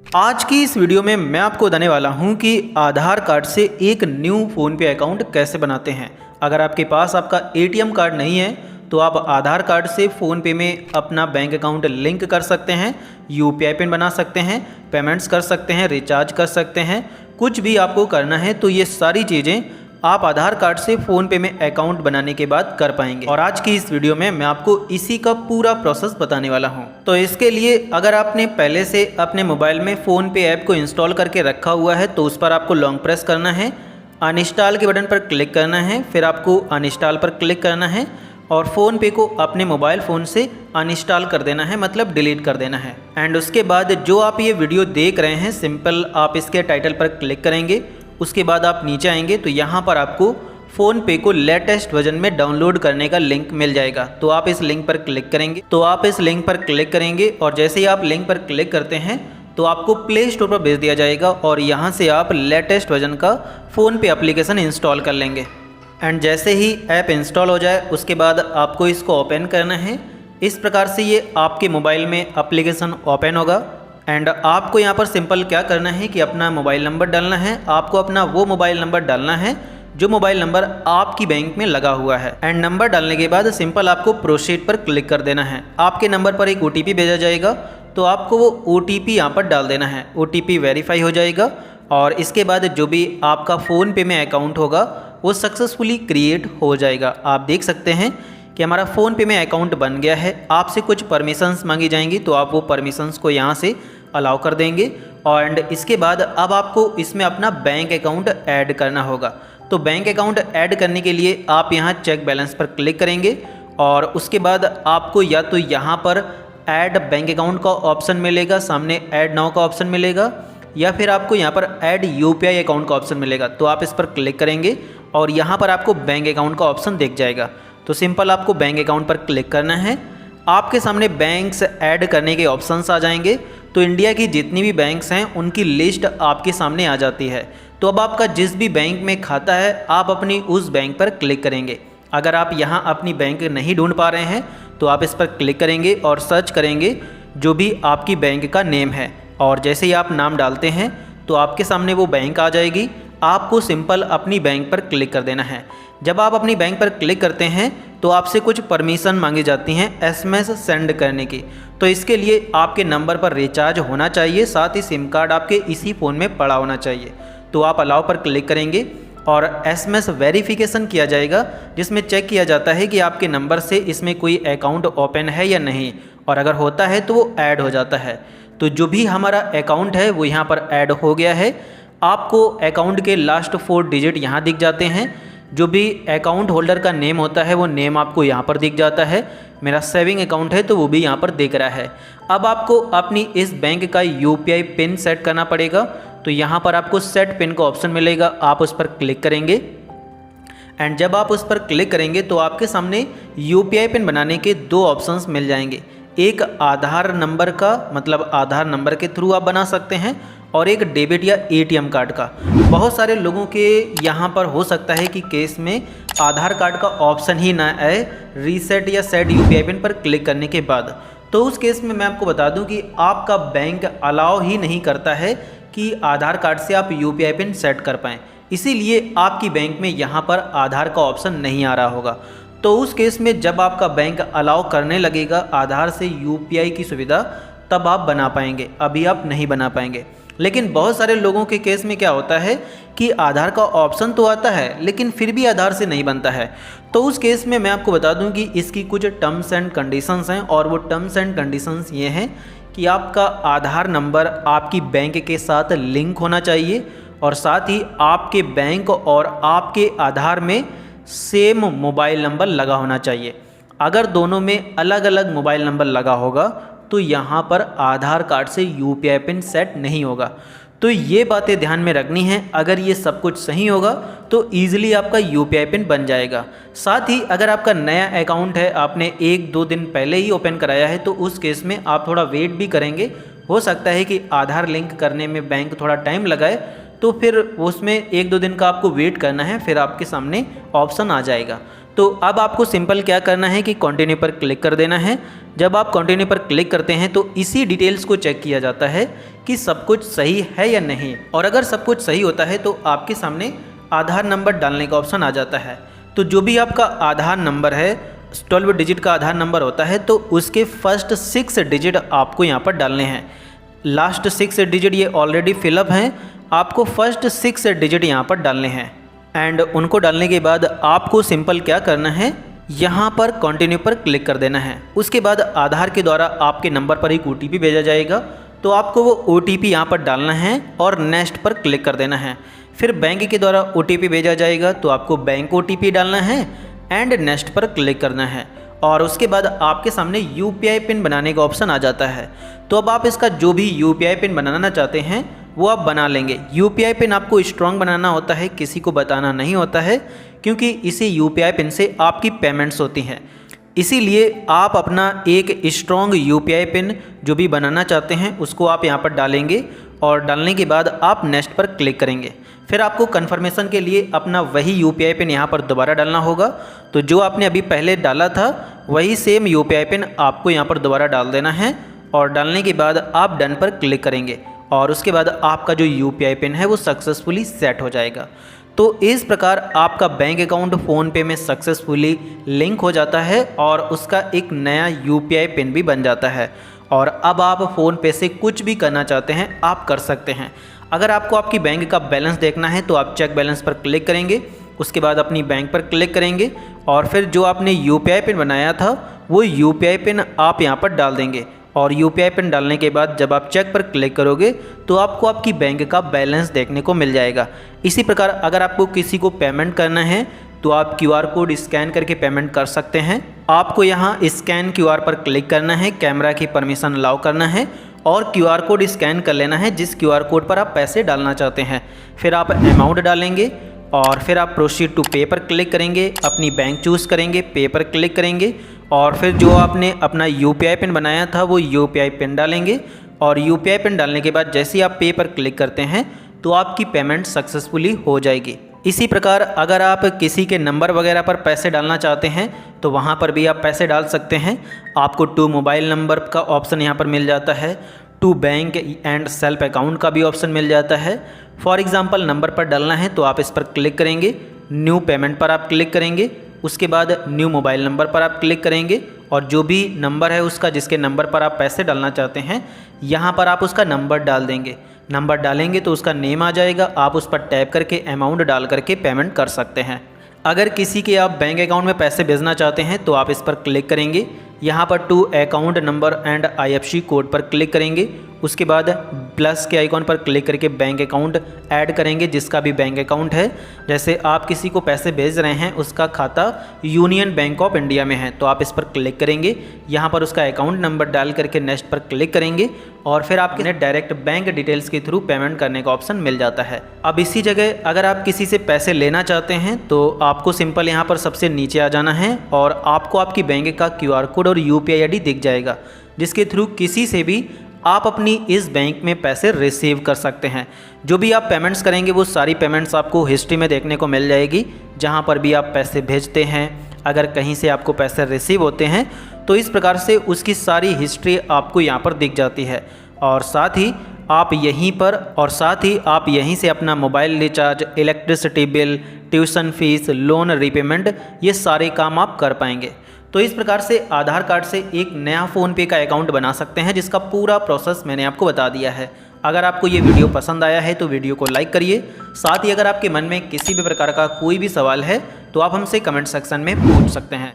आज की इस वीडियो में मैं आपको बताने वाला हूं कि आधार कार्ड से एक न्यू फ़ोनपे अकाउंट कैसे बनाते हैं। अगर आपके पास आपका एटीएम कार्ड नहीं है तो आप आधार कार्ड से फ़ोनपे में अपना बैंक अकाउंट लिंक कर सकते हैं, यूपीआई पिन बना सकते हैं, पेमेंट्स कर सकते हैं, रिचार्ज कर सकते हैं। कुछ भी आपको करना है तो ये सारी चीज़ें आप आधार कार्ड से फ़ोनपे में अकाउंट बनाने के बाद कर पाएंगे। और आज की इस वीडियो में मैं आपको इसी का पूरा प्रोसेस बताने वाला हूं। तो इसके लिए अगर आपने पहले से अपने मोबाइल में फ़ोनपे ऐप को इंस्टॉल करके रखा हुआ है तो उस पर आपको लॉन्ग प्रेस करना है, अनइंस्टॉल के बटन पर क्लिक करना है, फिर आपको अनइंस्टॉल पर क्लिक करना है और फ़ोनपे को अपने मोबाइल फ़ोन से अनइंस्टॉल कर देना है, मतलब डिलीट कर देना है। एंड उसके बाद जो आप ये वीडियो देख रहे हैं, सिंपल आप इसके टाइटल पर क्लिक करेंगे। उसके बाद आप नीचे आएंगे तो यहाँ पर आपको फ़ोनपे को लेटेस्ट वर्जन में डाउनलोड करने का लिंक मिल जाएगा। तो आप इस लिंक पर क्लिक करेंगे और जैसे ही आप लिंक पर क्लिक करते हैं तो आपको प्ले स्टोर पर भेज दिया जाएगा और यहाँ से आप लेटेस्ट वर्जन का फ़ोनपे एप्लीकेशन इंस्टॉल कर लेंगे। एंड जैसे ही ऐप इंस्टॉल हो जाए उसके बाद आपको इसको ओपन करना है। इस प्रकार से ये आपके मोबाइल में एप्लीकेशन ओपन होगा। एंड आपको यहाँ पर सिंपल क्या करना है कि अपना मोबाइल नंबर डालना है। आपको अपना वो मोबाइल नंबर डालना है जो मोबाइल नंबर आपकी बैंक में लगा हुआ है। एंड नंबर डालने के बाद सिंपल आपको प्रोसीड पर क्लिक कर देना है। आपके नंबर पर एक ओटीपी भेजा जाएगा तो आपको वो ओटीपी यहाँ पर डाल देना है। ओटीपी वेरीफाई हो जाएगा और इसके बाद जो भी आपका फ़ोनपे में अकाउंट होगा वो सक्सेसफुली क्रिएट हो जाएगा। आप देख सकते हैं कि हमारा फ़ोनपे में अकाउंट बन गया है। आपसे कुछ परमिशंस मांगी जाएंगी तो आप वो परमिशंस को यहाँ से अलाउ कर देंगे। और इसके बाद अब आपको इसमें अपना बैंक अकाउंट ऐड करना होगा। तो बैंक अकाउंट ऐड करने के लिए आप यहाँ चेक बैलेंस पर क्लिक करेंगे और उसके बाद आपको या तो यहाँ पर ऐड बैंक अकाउंट का ऑप्शन मिलेगा, सामने ऐड नाउ का ऑप्शन मिलेगा, या फिर आपको यहाँ पर ऐड यूपीआई अकाउंट का ऑप्शन मिलेगा। तो आप इस पर क्लिक करेंगे और यहाँ पर आपको बैंक अकाउंट का ऑप्शन दिख जाएगा। तो सिंपल आपको बैंक अकाउंट पर क्लिक करना है। आपके सामने बैंक्स ऐड करने के ऑप्शंस आ जाएंगे। तो इंडिया की जितनी भी बैंक्स हैं उनकी लिस्ट आपके सामने आ जाती है। तो अब आपका जिस भी बैंक में खाता है आप अपनी उस बैंक पर क्लिक करेंगे। अगर आप यहाँ अपनी बैंक नहीं ढूंढ पा रहे हैं तो आप इस पर क्लिक करेंगे और सर्च करेंगे जो भी आपकी बैंक का नेम है। और जैसे ही आप नाम डालते हैं तो आपके सामने वो बैंक आ जाएगी। आपको सिंपल अपनी बैंक पर क्लिक कर देना है। जब आप अपनी बैंक पर क्लिक करते हैं तो आपसे कुछ परमिशन मांगी जाती हैं एसएमएस सेंड करने की। तो इसके लिए आपके नंबर पर रिचार्ज होना चाहिए, साथ ही सिम कार्ड आपके इसी फ़ोन में पड़ा होना चाहिए। तो आप अलाउ पर क्लिक करेंगे और एसएमएस वेरिफिकेशन किया जाएगा जिसमें चेक किया जाता है कि आपके नंबर से इसमें कोई अकाउंट ओपन है या नहीं, और अगर होता है तो वो ऐड हो जाता है। तो जो भी हमारा अकाउंट है वो यहाँ पर ऐड हो गया है। आपको अकाउंट के लास्ट 4 डिजिट यहाँ दिख जाते हैं। जो भी अकाउंट होल्डर का नेम होता है वो नेम आपको यहाँ पर दिख जाता है। मेरा सेविंग अकाउंट है तो वो भी यहाँ पर दिख रहा है। अब आपको अपनी इस बैंक का यूपीआई पिन सेट करना पड़ेगा। तो यहाँ पर आपको सेट पिन का ऑप्शन मिलेगा, आप उस पर क्लिक करेंगे। एंड जब आप उस पर क्लिक करेंगे तो आपके सामने यूपीआई पिन बनाने के 2 ऑप्शंस मिल जाएंगे। एक आधार नंबर का, मतलब आधार नंबर के थ्रू आप बना सकते हैं, और एक डेबिट या एटीएम कार्ड का। बहुत सारे लोगों के यहाँ पर हो सकता है कि केस में आधार कार्ड का ऑप्शन ही ना आए रीसेट या सेट यूपीआई पिन पर क्लिक करने के बाद। तो उस केस में मैं आपको बता दूं कि आपका बैंक अलाउ ही नहीं करता है कि आधार कार्ड से आप यूपीआई पिन सेट कर पाएँ। इसीलिए आपकी बैंक में यहाँ पर आधार का ऑप्शन नहीं आ रहा होगा। तो उस केस में जब आपका बैंक अलाउ करने लगेगा आधार से यूपीआई की सुविधा तब आप बना पाएंगे, अभी आप नहीं बना पाएंगे। लेकिन बहुत सारे लोगों के केस में क्या होता है कि आधार का ऑप्शन तो आता है लेकिन फिर भी आधार से नहीं बनता है। तो उस केस में मैं आपको बता दूं कि इसकी कुछ टर्म्स एंड कंडीशंस हैं, और वो टर्म्स एंड कंडीशंस ये हैं कि आपका आधार नंबर आपकी बैंक के साथ लिंक होना चाहिए, और साथ ही आपके बैंक और आपके आधार में सेम मोबाइल नंबर लगा होना चाहिए। अगर दोनों में अलग अलग मोबाइल नंबर लगा होगा तो यहाँ पर आधार कार्ड से यूपीआई पिन सेट नहीं होगा। तो ये बातें ध्यान में रखनी है। अगर ये सब कुछ सही होगा तो ईजिली आपका यूपीआई पिन बन जाएगा। साथ ही अगर आपका नया अकाउंट है, आपने 1-2 दिन पहले ही ओपन कराया है, तो उस केस में आप थोड़ा वेट भी करेंगे। हो सकता है कि आधार लिंक करने में बैंक थोड़ा टाइम लगाए, तो फिर उसमें 1-2 दिन का आपको वेट करना है, फिर आपके सामने ऑप्शन आ जाएगा। तो अब आपको सिंपल क्या करना है कि कंटिन्यू पर क्लिक कर देना है। जब आप कंटिन्यू पर क्लिक करते हैं तो इसी डिटेल्स को चेक किया जाता है कि सब कुछ सही है या नहीं, और अगर सब कुछ सही होता है तो आपके सामने आधार नंबर डालने का ऑप्शन आ जाता है। तो जो भी आपका आधार नंबर है 12 डिजिट का आधार नंबर होता है, तो उसके फर्स्ट 6 डिजिट आपको यहाँ पर डालने हैं। लास्ट 6 डिजिट ये ऑलरेडी फिलअप हैं, आपको फर्स्ट 6 डिजिट यहाँ पर डालने हैं। एंड उनको डालने के बाद आपको सिंपल क्या करना है, यहाँ पर कंटिन्यू पर क्लिक कर देना है। उसके बाद आधार के द्वारा आपके नंबर पर एक OTP भेजा जाएगा, तो आपको वो OTP यहाँ पर डालना है और नेक्स्ट पर क्लिक कर देना है। फिर बैंक के द्वारा OTP भेजा जाएगा, तो आपको बैंक OTP डालना है एंड नेक्स्ट पर क्लिक करना है। और उसके बाद आपके सामने UPI पिन बनाने का ऑप्शन आ जाता है। तो अब आप इसका जो भी UPI पिन बनाना चाहते हैं वो आप बना लेंगे। UPI पिन आपको स्ट्रॉन्ग बनाना होता है, किसी को बताना नहीं होता है, क्योंकि इसी UPI पिन से आपकी पेमेंट्स होती हैं। इसीलिए आप अपना एक स्ट्रॉन्ग UPI पिन जो भी बनाना चाहते हैं उसको आप यहाँ पर डालेंगे, और डालने के बाद आप नेक्स्ट पर क्लिक करेंगे। फिर आपको कंफर्मेशन के लिए अपना वही UPI पिन यहाँ पर दोबारा डालना होगा। तो जो आपने अभी पहले डाला था वही सेम UPI पिन आपको यहाँ पर दोबारा डाल देना है, और डालने के बाद आप डन पर क्लिक करेंगे, और उसके बाद आपका जो UPI पिन है वो सक्सेसफुली सेट हो जाएगा। तो इस प्रकार आपका बैंक अकाउंट फ़ोनपे में सक्सेसफुली लिंक हो जाता है और उसका एक नया UPI पिन भी बन जाता है, और अब आप फ़ोनपे से कुछ भी करना चाहते हैं आप कर सकते हैं। अगर आपको आपकी बैंक का बैलेंस देखना है तो आप चेक बैलेंस पर क्लिक करेंगे, उसके बाद अपनी बैंक पर क्लिक करेंगे, और फिर जो आपने UPI पिन बनाया था वो UPI पिन आप यहाँ पर डाल देंगे। और UPI पिन डालने के बाद जब आप चेक पर क्लिक करोगे तो आपको आपकी बैंक का बैलेंस देखने को मिल जाएगा। इसी प्रकार अगर आपको किसी को पेमेंट करना है तो आप QR कोड स्कैन करके पेमेंट कर सकते हैं। आपको यहाँ स्कैन QR पर क्लिक करना है, कैमरा की परमिशन अलाउ करना है और QR कोड स्कैन कर लेना है जिस QR कोड पर आप पैसे डालना चाहते हैं। फिर आप अमाउंट डालेंगे और फिर आप प्रोसीड टू पे पर क्लिक करेंगे, अपनी बैंक चूज़ करेंगे, पे पर क्लिक करेंगे, और फिर जो आपने अपना UPI पिन बनाया था वो UPI पिन डालेंगे। और UPI पिन डालने के बाद जैसे ही आप पे पर क्लिक करते हैं तो आपकी पेमेंट सक्सेसफुली हो जाएगी। इसी प्रकार अगर आप किसी के नंबर वगैरह पर पैसे डालना चाहते हैं तो वहाँ पर भी आप पैसे डाल सकते हैं। आपको टू मोबाइल नंबर का ऑप्शन यहाँ पर मिल जाता है, to bank and self account का भी ऑप्शन मिल जाता है। फॉर एग्ज़ाम्पल नंबर पर डालना है तो आप इस पर क्लिक करेंगे, न्यू पेमेंट पर आप क्लिक करेंगे, उसके बाद न्यू मोबाइल नंबर पर आप क्लिक करेंगे, और जो भी नंबर है उसका जिसके नंबर पर आप पैसे डालना चाहते हैं यहाँ पर आप उसका नंबर डाल देंगे। नंबर डालेंगे तो उसका नेम आ जाएगा, आप उस पर टैप करके अमाउंट डाल करके पेमेंट कर सकते हैं। अगर किसी के आप बैंक अकाउंट में पैसे भेजना चाहते हैं तो आप इस पर क्लिक करेंगे, यहाँ पर to account number and IFSC code पर क्लिक करेंगे, उसके बाद प्लस के आइकॉन पर क्लिक करके बैंक अकाउंट ऐड करेंगे जिसका भी बैंक अकाउंट है। जैसे आप किसी को पैसे भेज रहे हैं उसका खाता यूनियन बैंक ऑफ इंडिया में है तो आप इस पर क्लिक करेंगे, यहाँ पर उसका अकाउंट नंबर डाल करके नेक्स्ट पर क्लिक करेंगे, और फिर आपके डायरेक्ट बैंक डिटेल्स के थ्रू पेमेंट करने का ऑप्शन मिल जाता है। अब इसी जगह अगर आप किसी से पैसे लेना चाहते हैं तो आपको सिंपल यहाँ पर सबसे नीचे आ जाना है और आपको आपकी बैंक का QR कोड और UPI ID दिख जाएगा जिसके थ्रू किसी से भी आप अपनी इस बैंक में पैसे रिसीव कर सकते हैं। जो भी आप पेमेंट्स करेंगे वो सारी पेमेंट्स आपको हिस्ट्री में देखने को मिल जाएगी। जहां पर भी आप पैसे भेजते हैं, अगर कहीं से आपको पैसे रिसीव होते हैं तो इस प्रकार से उसकी सारी हिस्ट्री आपको यहां पर दिख जाती है। और साथ ही आप यहीं पर अपना mobile recharge, electricity bill, tuition fees, loan repayment, ये सारे काम आप कर पाएंगे। तो इस प्रकार से आधार कार्ड से एक नया फ़ोनपे का अकाउंट बना सकते हैं जिसका पूरा प्रोसेस मैंने आपको बता दिया है। अगर आपको ये वीडियो पसंद आया है तो वीडियो को लाइक करिए। साथ ही अगर आपके मन में किसी भी प्रकार का कोई भी सवाल है तो आप हमसे कमेंट सेक्शन में पूछ सकते हैं।